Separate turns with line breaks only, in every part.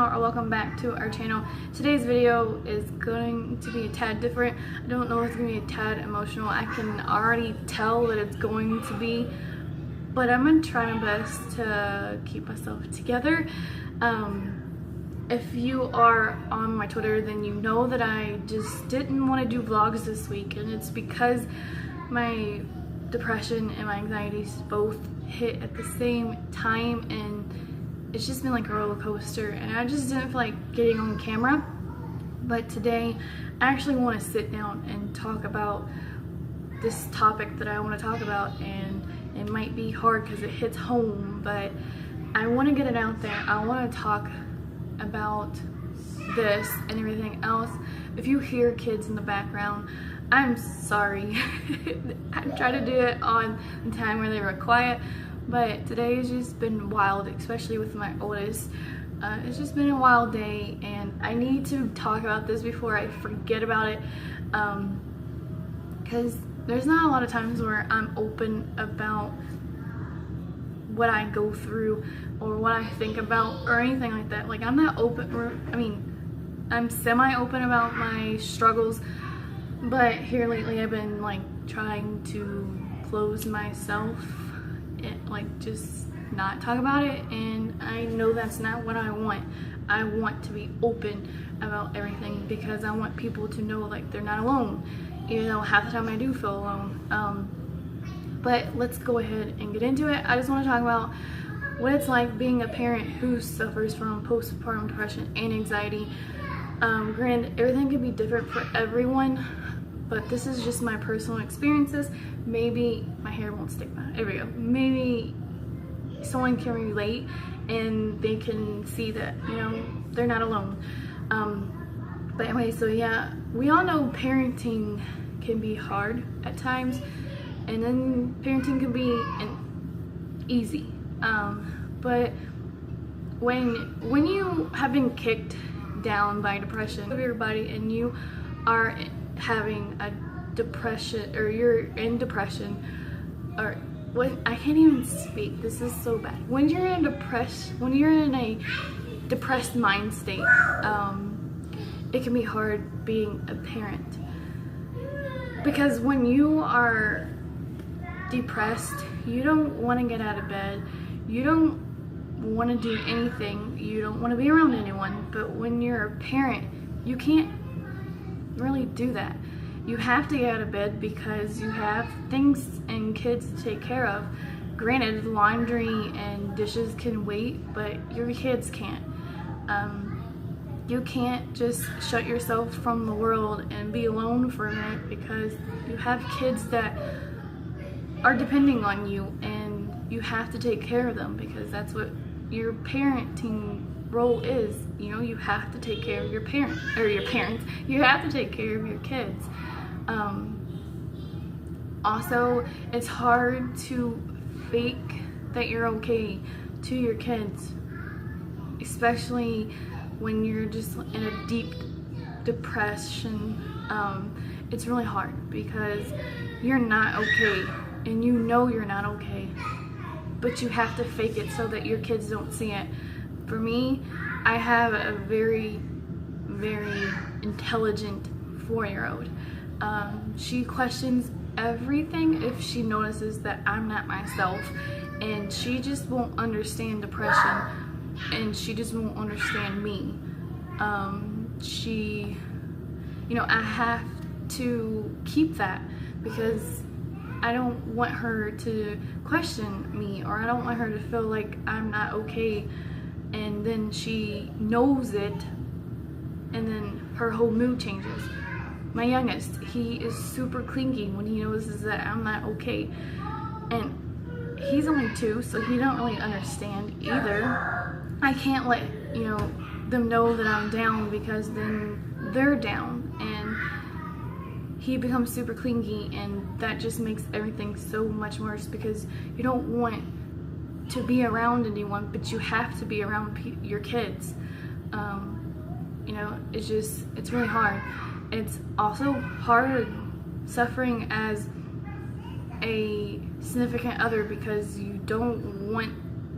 channel, or welcome back to our channel. Today's video is going to be a tad different. I don't know if it's going to be a tad emotional. I can already tell that it's going to be, but I'm going to try my best to keep myself together. If you are on my Twitter, then you know that I just didn't want to do vlogs this week, and it's because my depression and my anxieties both hit at the same time, and it's just been like a roller coaster, and I just didn't feel like getting on camera. But today I actually want to sit down and talk about this topic that I want to talk about, and it might be hard because it hits home, but I want to get it out there. I want to talk about this and everything else. If you hear kids in the background, I'm sorry. I try to do it on the time where they were quiet, but today has just been wild, especially with my oldest. It's just been a wild day, and I need to talk about this before I forget about it, because there's not a lot of times where I'm open about what I go through or what I think about or anything like that. Like, I'm not open, I mean, I'm semi-open about my struggles, but here lately I've been like trying to close myself and like just not talk about it, and I know that's not what I want. I want to be open about everything because I want people to know like they're not alone, even though half the time I do feel alone. But let's go ahead and get into it. I just want to talk about what it's like being a parent who suffers from postpartum depression and anxiety. Granted, everything can be different for everyone, but this is just my personal experiences. Maybe my hair won't stick back. There we go. Maybe someone can relate and they can see that, you know, they're not alone. But anyway, so yeah, we all know parenting can be hard at times, and then parenting can be easy. But when you have been kicked down by depression of your body, and you are having a depression, or you're in depression, or when I can't even speak, this is so bad. When you're in a depressed mind state, it can be hard being a parent, because when you are depressed, you don't want to get out of bed, you don't want to do anything, you don't want to be around anyone. But when you're a parent, you can't really do that. You have to get out of bed because you have things and kids to take care of. Granted, laundry and dishes can wait, but your kids can't. You can't just shut yourself from the world and be alone for a minute, because you have kids that are depending on you, and you have to take care of them, because that's what your parenting role is. You know, you have to take care of your parents. You have to take care of your kids. Also, it's hard to fake that you're okay to your kids, especially when you're just in a deep depression. It's really hard because you're not okay, and you know you're not okay, but you have to fake it so that your kids don't see it. For me, I have a very, very intelligent 4-year-old. She questions everything if she notices that I'm not myself, and she just won't understand depression, and she just won't understand me. I have to keep that, because I don't want her to question me, or I don't want her to feel like I'm not okay, and then she knows it, and then her whole mood changes. My youngest, he is super clingy when he notices that I'm not okay, and he's only 2, so he don't really understand either. I can't let them know that I'm down, because then they're down, and he becomes super clingy, and that just makes everything so much worse, because you don't want to be around anyone, but you have to be around your kids. It's really hard. It's also hard suffering as a significant other, because you don't want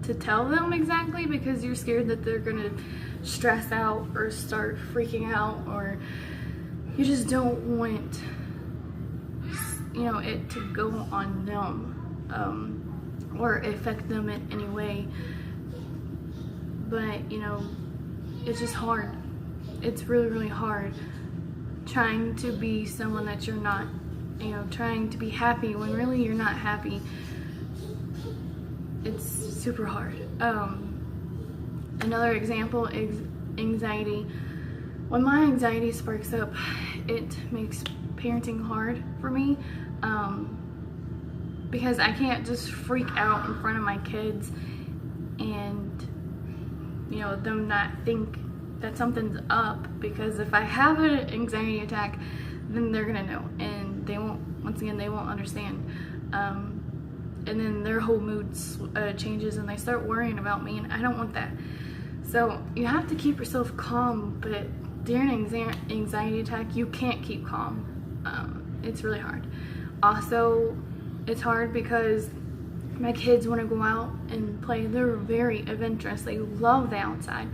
to tell them exactly, because you're scared that they're gonna stress out or start freaking out, or you just don't want, you know, it to go on them or affect them in any way. But you know, it's just hard. It's really, really hard trying to be someone that you're not, you know, trying to be happy when really you're not happy. It's super hard. Another example is anxiety. When my anxiety sparks up, it makes parenting hard for me, because I can't just freak out in front of my kids and, you know, them not think that something's up, because if I have an anxiety attack, then they're gonna know, and they won't, once again, they won't understand. And then their whole mood changes and they start worrying about me, and I don't want that. So you have to keep yourself calm, but during an anxiety attack, you can't keep calm. It's really hard. Also, it's hard because my kids want to go out and play. They're very adventurous. They love the outside.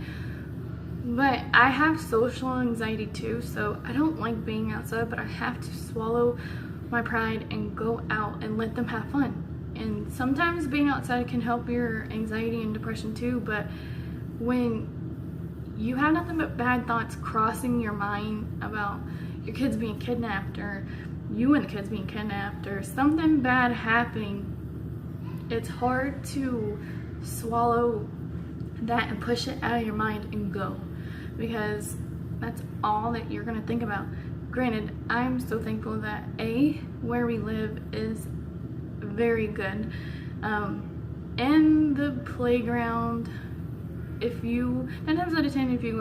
But I have social anxiety too, so I don't like being outside, but I have to swallow my pride and go out and let them have fun. And sometimes being outside can help your anxiety and depression too, but when you have nothing but bad thoughts crossing your mind about your kids being kidnapped, or you and the kids being kidnapped, or something bad happening, it's hard to swallow that and push it out of your mind and go, because that's all that you're gonna think about. Granted, I'm so thankful that where we live is very good. And the playground, if you, 9 times out of 10, if you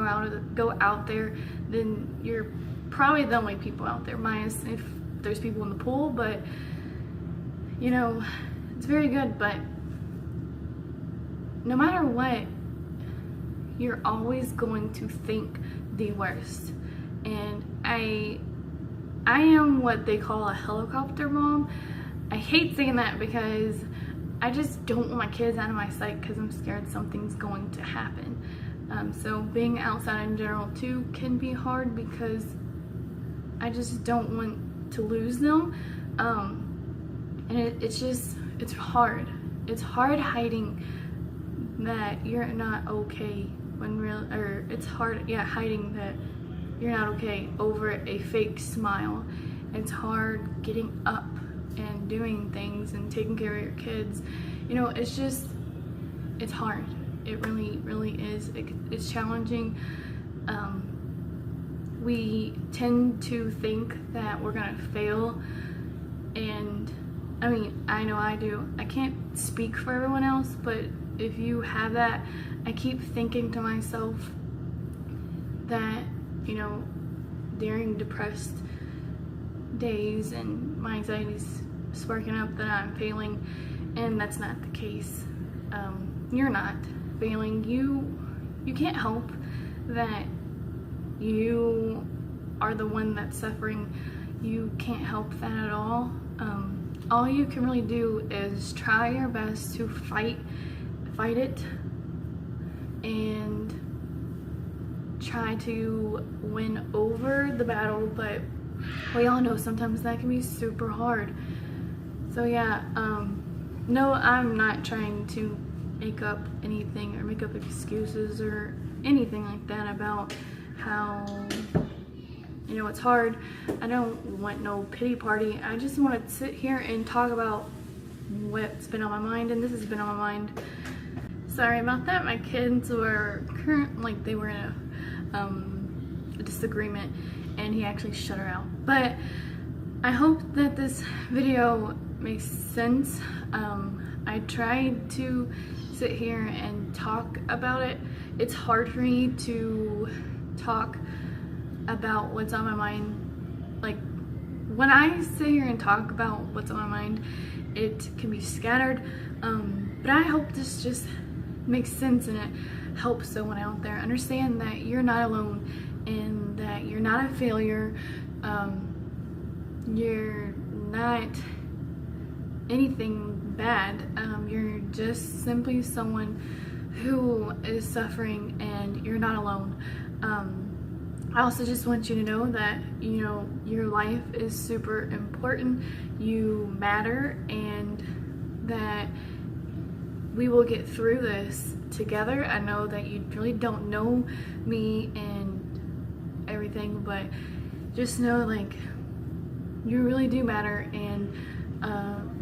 go out there, then you're probably the only people out there, minus if there's people in the pool. But you know, it's very good. But no matter what, you're always going to think the worst. And I am what they call a helicopter mom. I hate saying that because I just don't want my kids out of my sight, because I'm scared something's going to happen. So being outside in general too can be hard, because I just don't want to lose them. And it's hard. It's hard hiding that you're not okay when it's hard, hiding that you're not okay over a fake smile. It's hard getting up and doing things and taking care of your kids. You know, it's hard. It really, really is. It's challenging. We tend to think that we're gonna fail, and I mean, I know I do. I can't speak for everyone else, but if you have that, I keep thinking to myself that, you know, during depressed days and my anxiety's sparking up, that I'm failing, and that's not the case. You're not failing. You can't help that you are the one that's suffering. You can't help that at all. All you can really do is try your best to fight it and try to win over the battle, but we all know sometimes that can be super hard. So yeah, no, I'm not trying to make up anything or make up excuses or anything like that about how, you know, it's hard. I don't want no pity party. I just want to sit here and talk about what's been on my mind, and this has been on my mind. Sorry about that. My kids were they were in a disagreement, and he actually shut her out. But I hope that this video makes sense. I tried to sit here and talk about it. It's hard for me to talk about what's on my mind. Like, when I sit here and talk about what's on my mind, it can be scattered, but I hope this just makes sense and it helps someone out there understand that you're not alone and that you're not a failure. You're not anything bad. You're just simply someone who is suffering, and you're not alone. I also just want you to know that, you know, your life is super important, you matter, and that we will get through this together. I know that you really don't know me and everything, but just know, like, you really do matter, and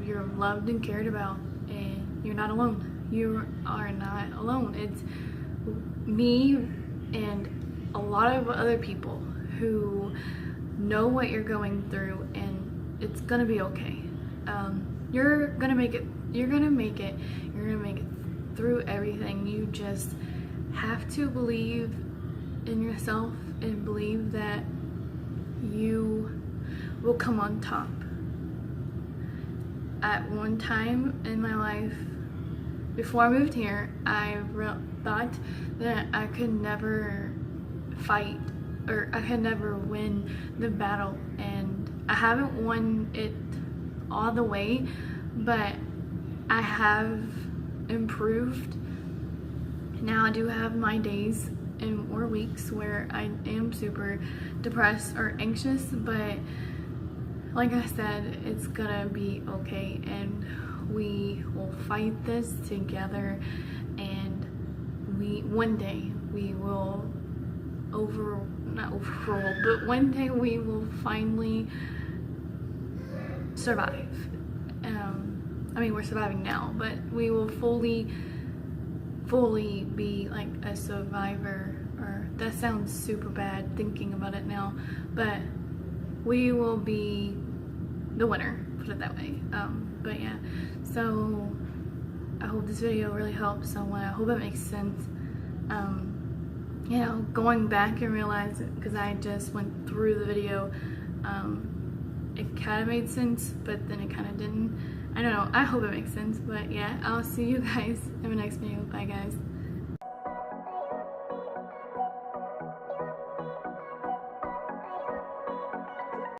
you're loved and cared about, and you're not alone. You are not alone. It's me and a lot of other people who know what you're going through, and it's gonna be okay. You're gonna make it. You're gonna make it. You're gonna make it through everything. You just have to believe in yourself and believe that you will come on top. At one time in my life, before I moved here, I thought that I could never fight, or I could never win the battle, and I haven't won it all the way, but I have improved. Now I do have my days and or weeks where I am super depressed or anxious, but like I said, it's gonna be okay, and we will fight this together, and one day we will not overrule, but one day we will finally survive. I mean, we're surviving now, but we will fully be like a survivor, or that sounds super bad thinking about it now, but we will be the winner, put it that way. But yeah, so I hope this video really helps someone. I hope it makes sense. You know, going back and realizing, because I just went through the video, it kind of made sense, but then it kind of didn't. I don't know, I hope it makes sense, but yeah, I'll see you guys in the next video. Bye guys.